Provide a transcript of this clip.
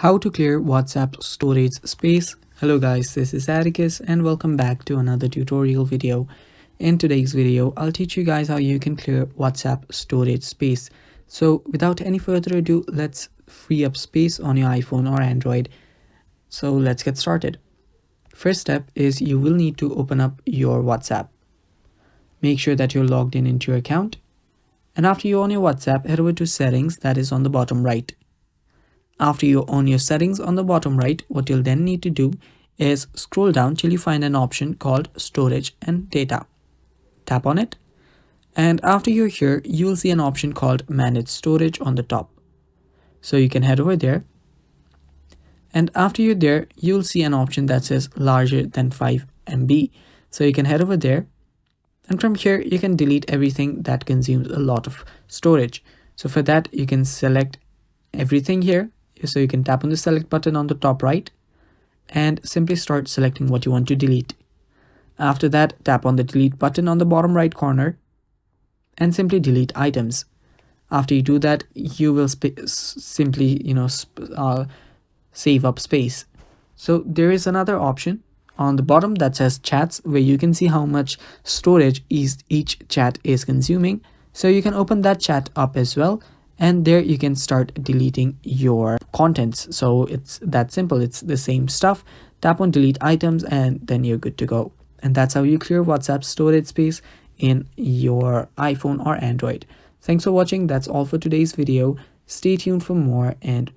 How to clear WhatsApp storage space. Hello guys, this is Atticus and welcome back to another tutorial video. In today's video, I'll teach you guys how you can clear WhatsApp storage space. So without any further ado, let's free up space on your iPhone or Android. So let's get started. First step is you will need to open up your WhatsApp. Make sure that you're logged in into your account. And after you're on your WhatsApp, head over to settings, that is on the bottom right. After you're on your settings on the bottom right, what you'll then need to do is scroll down till you find an option called storage and data. Tap on it. And after you're here, you'll see an option called manage storage on the top. So you can head over there. And after you're there, you'll see an option that says larger than 5 MB. So you can head over there. And from here, you can delete everything that consumes a lot of storage. So for that, you can select everything here. So you can tap on the select button on the top right and simply start selecting what you want to delete. After that, tap on the delete button on the bottom right corner and simply delete items. After you do that, you will simply save up space. So there is another option on the bottom that says chats, where you can see how much storage each chat is consuming. So you can open that chat up as well. And there you can start deleting your contents. So it's that simple. It's the same stuff. Tap on delete items and then you're good to go. And that's how you clear WhatsApp storage space in your iPhone or Android. Thanks for watching. That's all for today's video. Stay tuned for more and